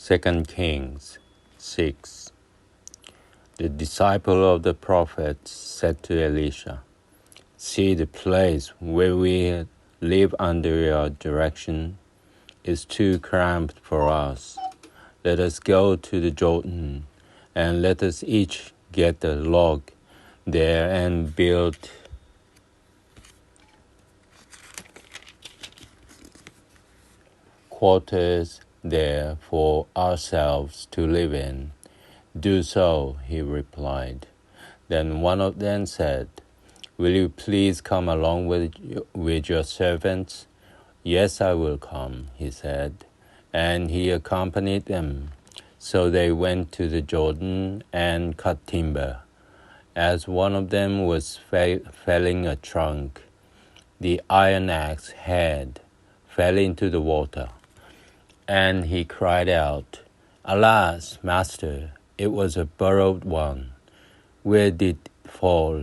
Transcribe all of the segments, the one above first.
2 Kings 6. The disciple of the prophet said to Elisha, "See, the place where we live under your direction is too cramped for us. Let us go to the Jordan, and let us each get a log there and build quarters there for ourselves to live in." "Do so," he replied. Then one of them said, "Will you please come along with your servants?" "Yes, I will come," he said, and he accompanied them. So they went to the Jordan and cut timber. As one of them was felling a trunk, the iron axe head fell into the water, and he cried out, "Alas, master, it was a borrowed one." "Where did it fall?"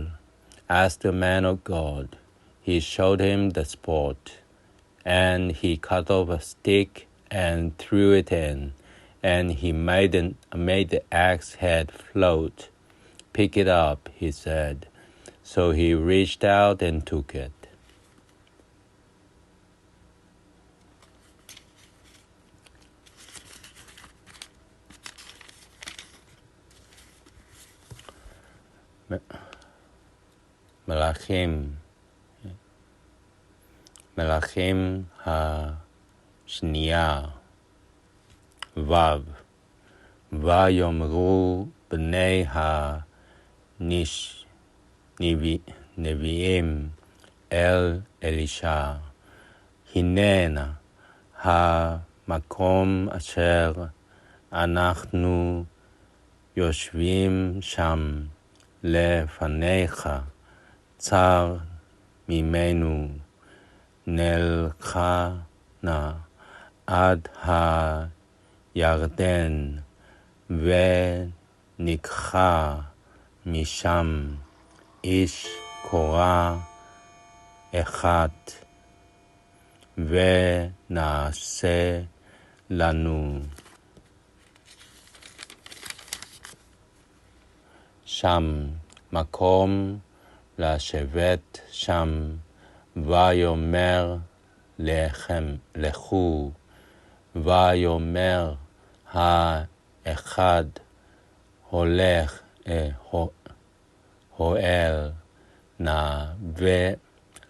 asked the man of God. He showed him the spot, and he cut off a stick and threw it in, and he made the axe head float. "Pick it up," he said. So he reached out and took it. מלכים השניה ויאמרו בני הנביאים אל אלישע, "הננה המקום אשר אנחנו יושבים שם לפניך, צר ממנו נלכה נא עד הירדן וניקחה משם איש קורה אחת ונעשה לנו שם מקום לשבת שם." ויאמר לכו, ויאמר האחד הואל נא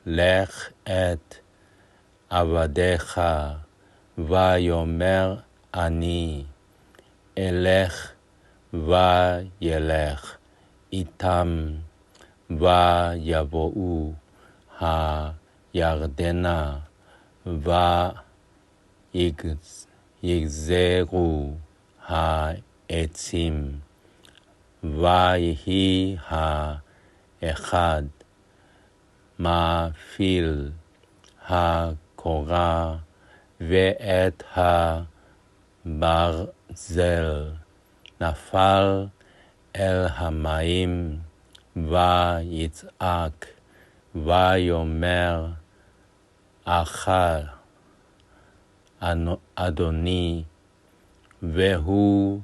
ולך את עבדיך, ויאמר אני אלך, וילך איתם, ויבואו הירדנה ויגזרו העצים, ויהי האחד מפיל הקורה ואת הברזל, נפל אל המים, ויצעק, ויאמר אחר אדוני, והוא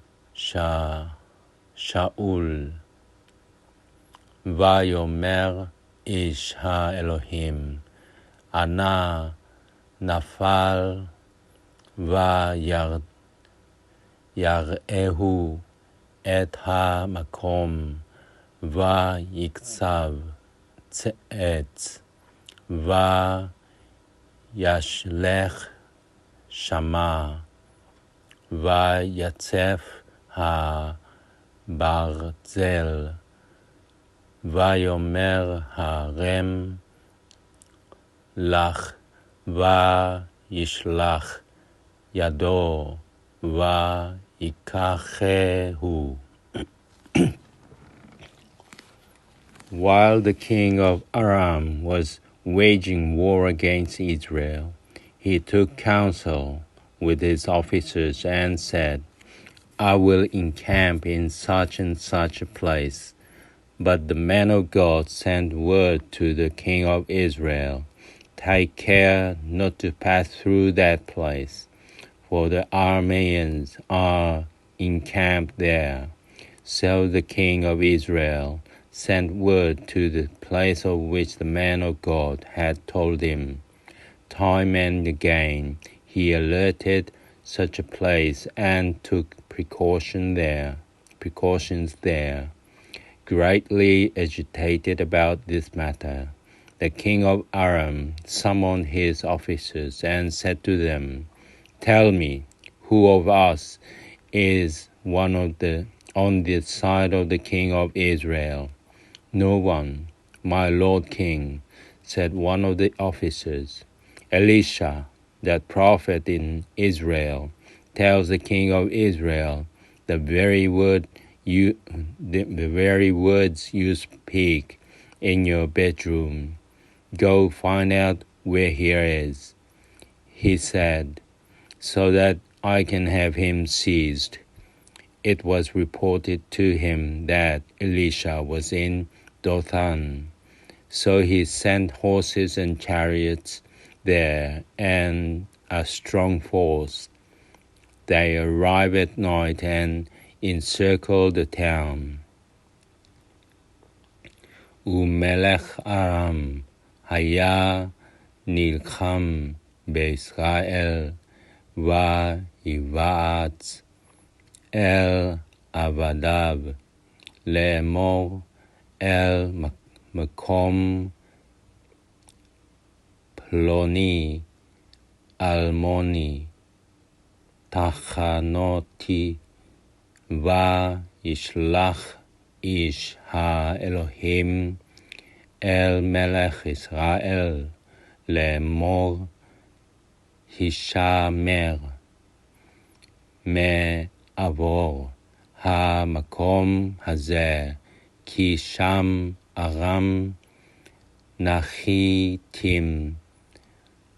שאול. ויאמר איש האלוהים, אנא נפל, ויראהו את המקום, ויקצב עץ, וישלך שמה, ויצף הברזל, ויאמר הרם לך, וישלח ידו, ויקחהו. While the king of Aram was waging war against Israel, he took counsel with his officers and said, "I will encamp in such and such a place." But the man of God sent word to the king of Israel, "Take care not to pass through that place, for the Arameans are encamped there. So the king of Israel sent word to the place of which the man of God had told him. Time and again he alerted such a place and took precautions there. Greatly agitated about this matter, the king of Aram summoned his officers and said to them, "Tell me, who of us is on the side of the king of Israel?" "No one, my lord king," said one of the officers. "Elisha, that prophet in Israel, tells the king of Israel the very words you speak in your bedroom. Go find out where he is," he said, "so that I can have him seized." It was reported to him that Elisha was in Dothan. So he sent horses and chariots there and a strong force. They arrived at night and encircled the town. ומלך ארם היה נלחם בישראל ויבעץ אל עבדיו לאמור אל מקום פלוני אלמוני תחנותי וישלח איש האלוהים אל מלך ישראל לאמור הישמר מעבור המקום הזה כי שם ארם נחיתים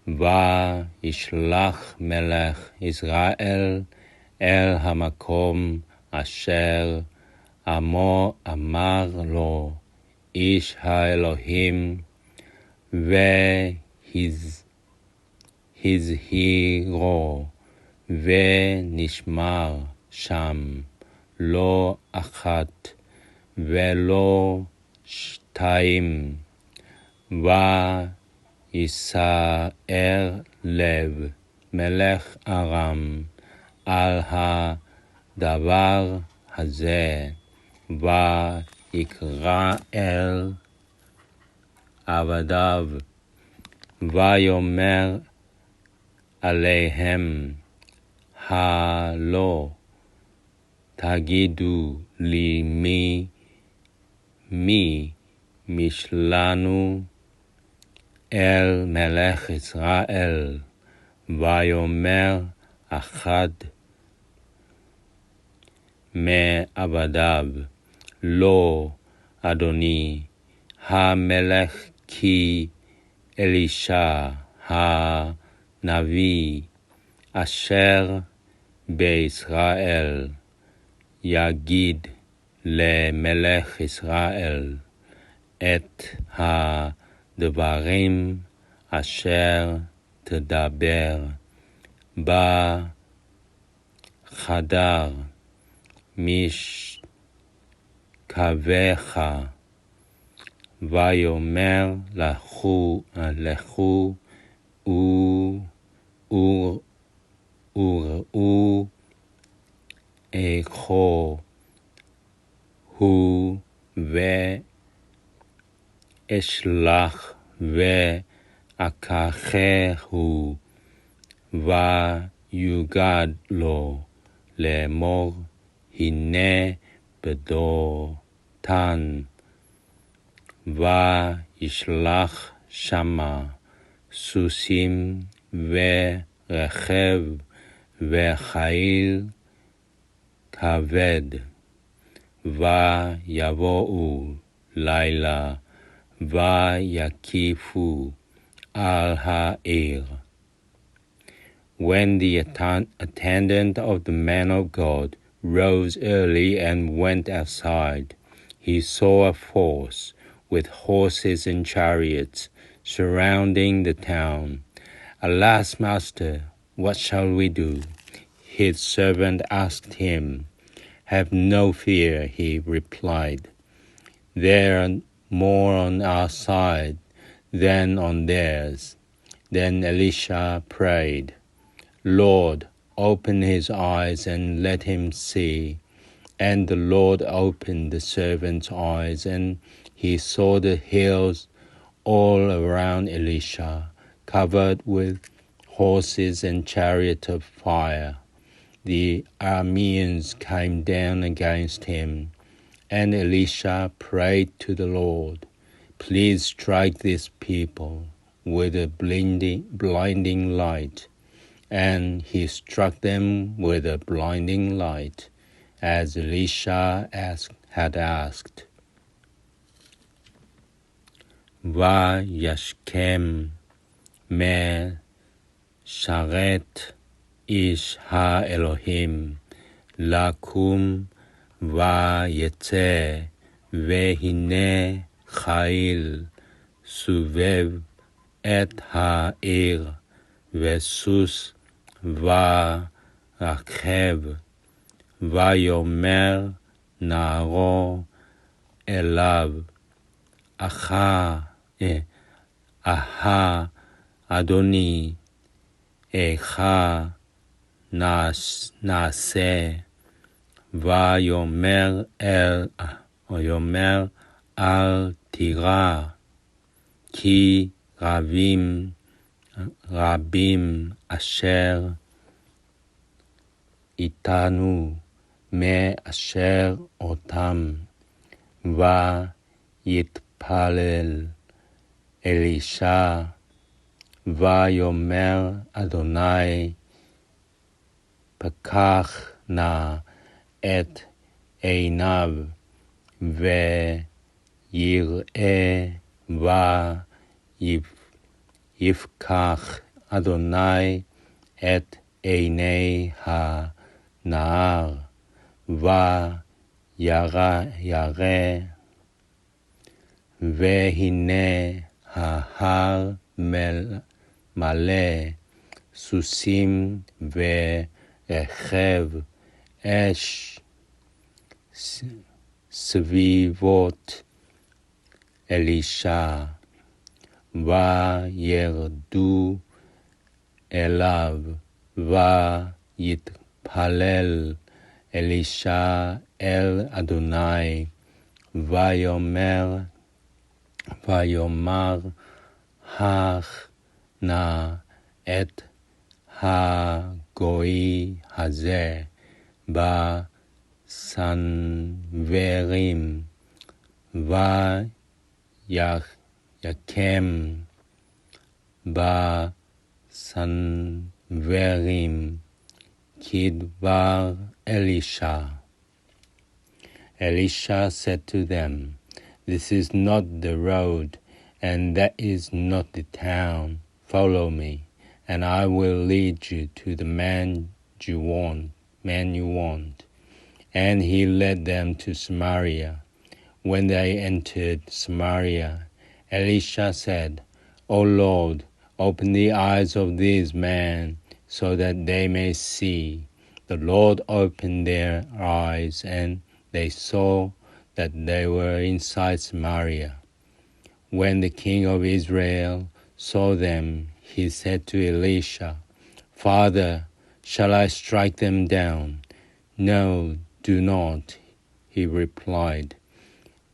וישלח מלך ישראל אל המקום אשר אמר לו איש האלוהים והזהירו ונשמר שם לא אחת ולא שתיים ויסער לב מלך ארם על הדבר הזה ויקרא אל עבדיו ויאמר עליהם הלא תגידו לי מי משלנו אל מלך ישראל ויאמר אחד מעבדיו לא אדוני המלך כי אלישע הנביא אשר בישראל יגיד למלך ישראל את הדברים אשר תדבר בחדר משכבך ויאמר לכו וראו איכו הוא ואשלח ואקחהו ויוגד לו לאמור הנה בדותן וישלח שמה סוסים ורכב וחיל כבד ויבואו לילה ויקיפו על העיר. When the attendant of the man of God rose early and went outside, he saw a force with horses and chariots surrounding the town. "Alas, master, what shall we do?" his servant asked him. "Have no fear," he replied. "There are more on our side than on theirs." Then Elisha prayed, "Lord, open his eyes and let him see." And the Lord opened the servant's eyes, and he saw the hills all around Elisha, covered with horses and chariots of fire. The Arameans came down against him, and Elisha prayed to the Lord, "Please strike this people with a blinding light." And he struck them with a blinding light, as Elisha had asked. וישכם משרת איש האלוהים לקום ויצא, והנה חיל סובב את העיר, וסוס ורכב, ויאמר נערו אליו, אדוני, איכה נעשה? ויאמר אל תירא, כי רבים אשר איתנו מאשר אותם. ויתפלל אלישע, ויאמר אדוני, פקח נא את עיניו, ויראה, ויפקח אדוני את עיני הנער, וירא, והנה ההר מלא סוסים ורכב אש סביבות אלישע, וירדו אליו, ויתפלל אלישע אל אדוני, ויאמר הך נא את הגוי הזה בסנוורים, ויקם בסנוורים כדבר אלישע. Elisha said to them, "This is not the road, and that is not the town. Follow me, and I will lead you to the man you want. And he led them to Samaria. When they entered Samaria, Elisha said, "O Lord, open the eyes of these men so that they may see." The Lord opened their eyes, and they saw that they were inside Samaria. When the king of Israel saw them, he said to Elisha, "Father, shall I strike them down?" "No, do not," he replied.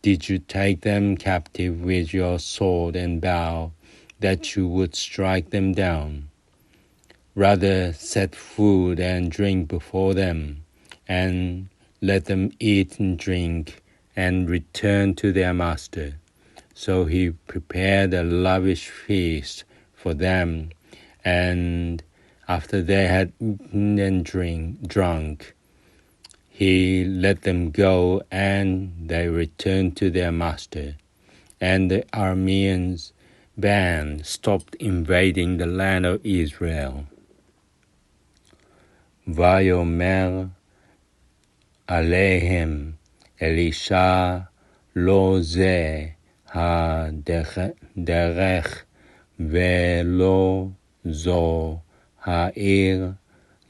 "Did you take them captive with your sword and bow, that you would strike them down? Rather set food and drink before them, and let them eat and drink, and return to their master." So he prepared a lavish feast for them, and after they had eaten and drunk, he let them go, and they returned to their master. And the Arameans' band stopped invading the land of Israel. ויאמר עליהם אלישע, לא זה הדרך ולא זו העיר,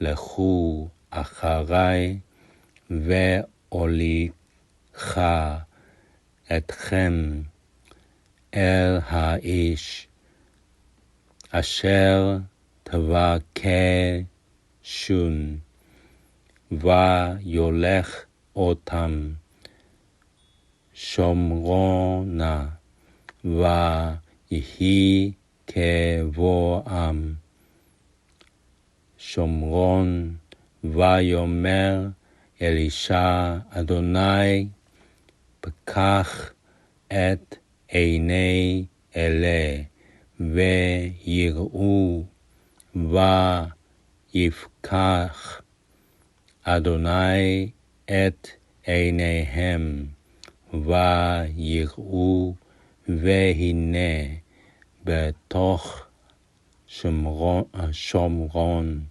לכו אחרי והוליכה אתכם אל האיש אשר תבקשון, ויולך אותם שומרונה, ויהי כבואם שומרון. ויאמר אלישע, אדוני פקח את עיני אלה ויראו, ויפקח אדוני את עיניהם ויראו, והנה בתוך שומרון.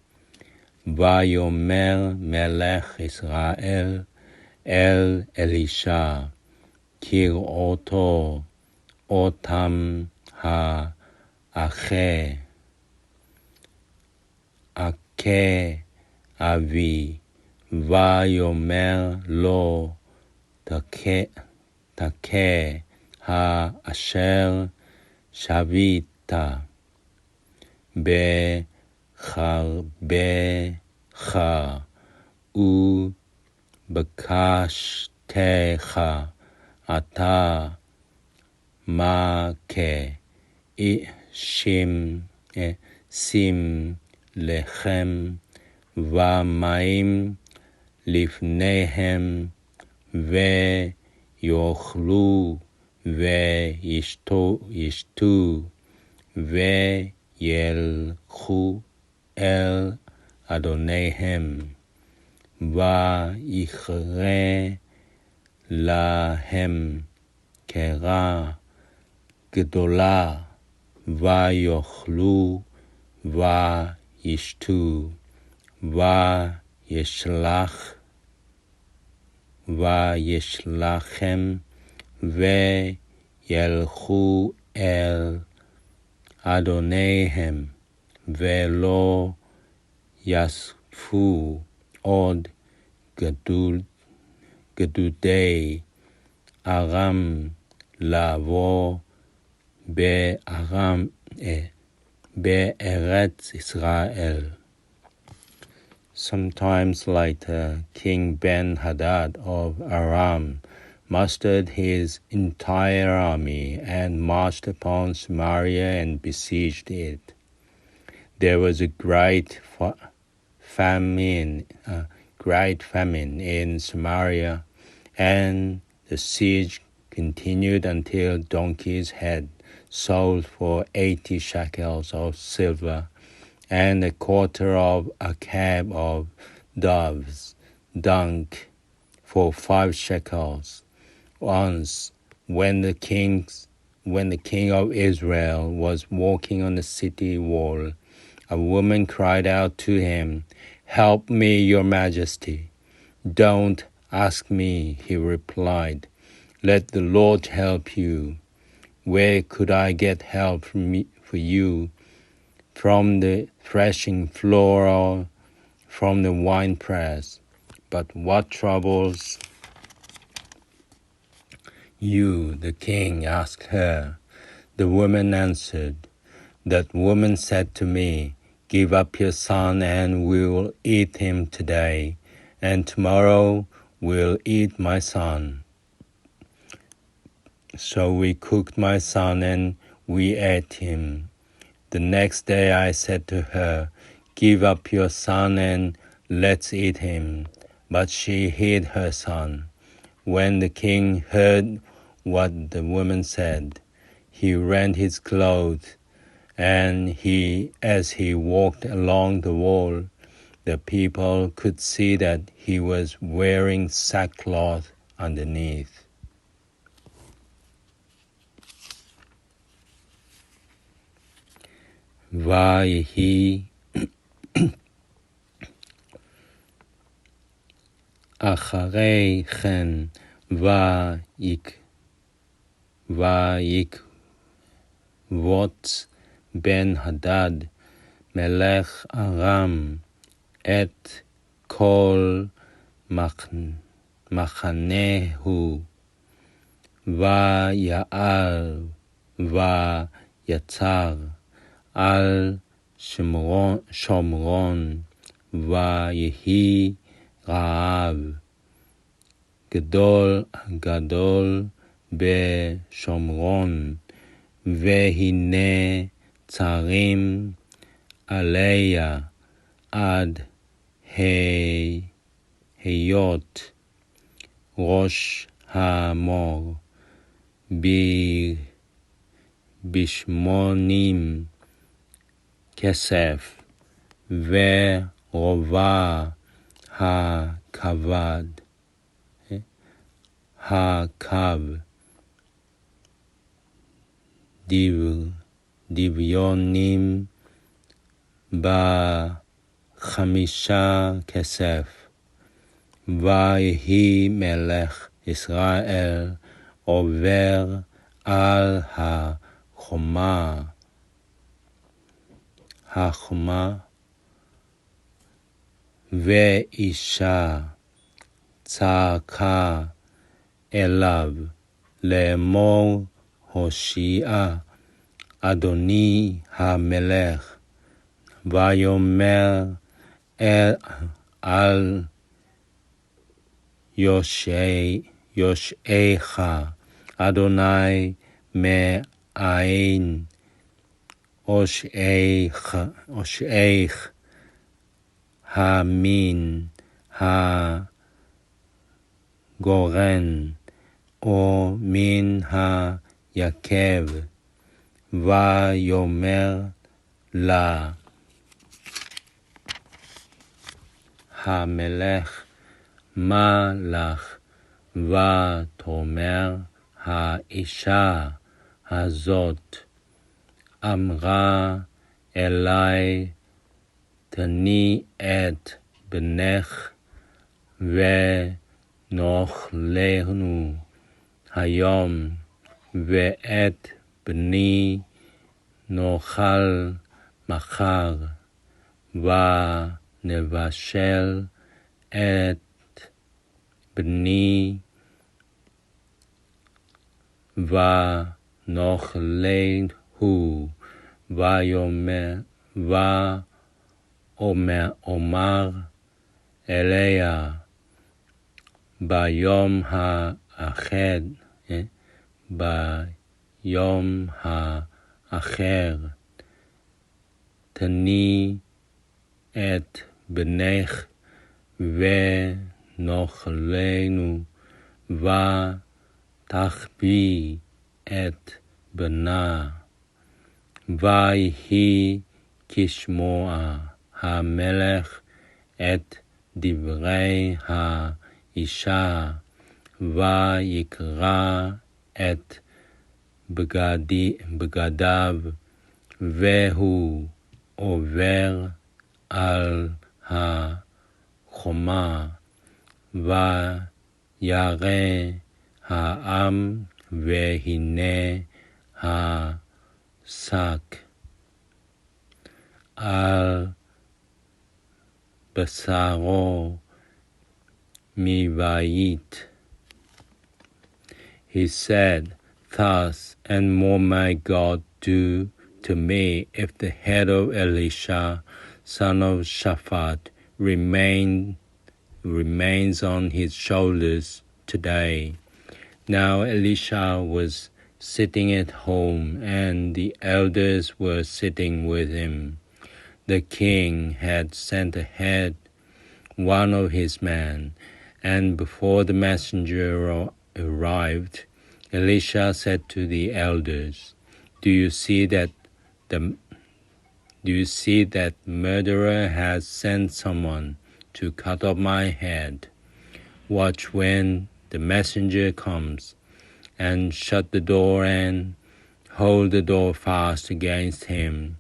ויאמר מלך ישראל אל אלישע, כראותו אותם האחה אבי, ויאמר לו, תכה האשר שבית בחרבך ובקשתך אתה מכה, שים לחם ומים לפניהם, ויאכלו וישתו, וילכו אל אדוניהם, ויכרה להם קרע גדולה, ויאכלו וישתו, וישלחם, וילכו אל אדוניהם, ולא יאספו עוד גדודי ארם לבוא בארץ ישראל. Sometimes later, King Ben-Hadad of Aram mustered his entire army and marched upon Samaria and besieged it. There was a great famine in Samaria, and the siege continued until donkeys had sold for 80 shekels of silver, and a quarter of a cab of doves' dung for 5 shekels. Once, when the king of Israel was walking on the city wall, a woman cried out to him, "Help me, your majesty." "Don't ask me," he replied. "Let the Lord help you." "Where could I get help for you? From the threshing floor or from the winepress? But what troubles you?" the king asked her. The woman answered, "That woman said to me, 'Give up your son and we will eat him today, and tomorrow we'll eat my son.' So we cooked my son and we ate him. The next day I said to her, 'Give up your son and let's eat him.' But she hid her son." When the king heard what the woman said, he rent his clothes, and as he walked along the wall, the people could see that he was wearing sackcloth underneath. ויהי אחרי כן ויקבוץ בן הדד מלך ארם את כל מחנהו, ויעל ויצר על שומרון, ויהי רעב גדול בשומרון, והנה צרים עליה עד היות ראש המור בשמונים כסף, ורובה הקו דביונים בחמישה כסף. ויהי מלך ישראל עובר על החומה, ואישה צעקה אליו לאמור, הושיע אדוני המלך. ויאמר על יושעך אדוני מאין הושעך המין הגורן או מן היקב. ויאמר לה המלך, מה לך? ותאמר האישה הזאת, אמרה אלי, תני את בנך ונאכלנו היום, ואת בני נאכל מחר, ונבשל את בני ונאכלהו. ואומר אליה ביום האחר, תני את בנך ונאכלנו, ותחביא את בנה. ויהי כשמוע המלך את דברי האישה, ויקרע את בגדיו, והוא עובר על החומה. וירא העם, והנה השק על בשרו מבית. He said, thus and more may God do to me if the head of Elisha, son of Shaphat, remains on his shoulders today. Now Elisha was sitting at home, and the elders were sitting with him. The king had sent ahead one of his men, and before the messenger arrived, Elisha said to the elders, Do you see that murderer has sent someone to cut off my head? Watch when the messenger comes, and shut the door and hold the door fast against him.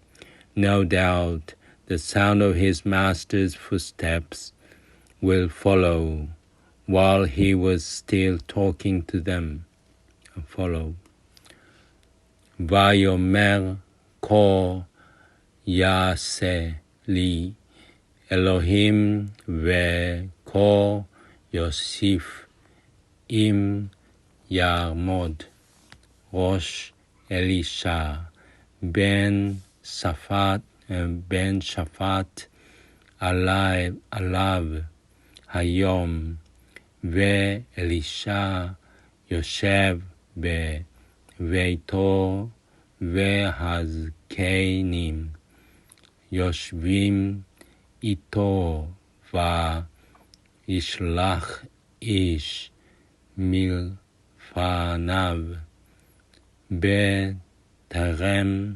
No doubt the sound of his master's footsteps will follow while he was still talking to them. ויאמר כה יעשה לי אלוהים וכה יוסיף אם יעמוד ראש אלישע בן שפט עליו היום, ואלישע יושב בביתו, והזקנים יושבים איתו, וישלח איש מלפניו, בטרם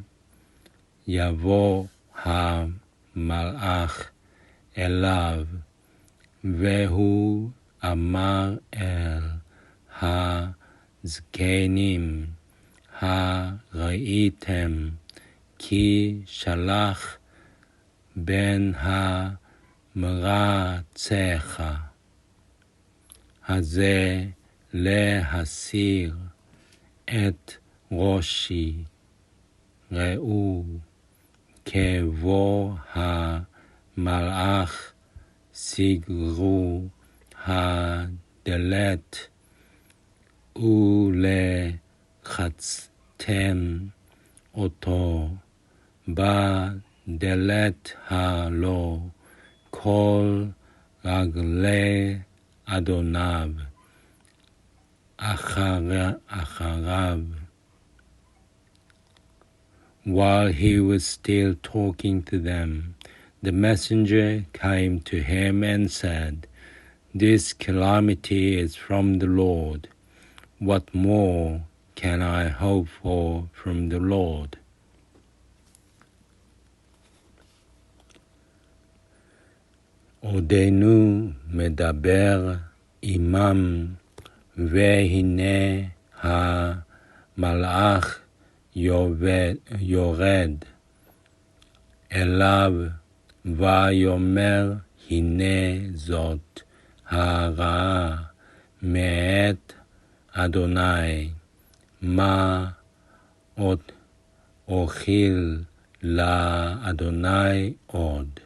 יבוא המלאך אליו, והוא אמר אל הזקנים, הראיתם כי שלח בן המרצח הזה להסיר את ראשי, ראו כבוא המלאך, סגרו הדלת ולחצתם אותו בדלת הלא כל רגלי אדוניו אחריו. While he was still talking to them, the messenger came to him and said, "This calamity is from the Lord. What more can I hope for from the Lord?" עודנו מדבר עמם, והנה המלאך יורד אליו, ויאמר, הנה זאת הרעה מאת אדוני, מה עוד אוכיל לאדוני עוד?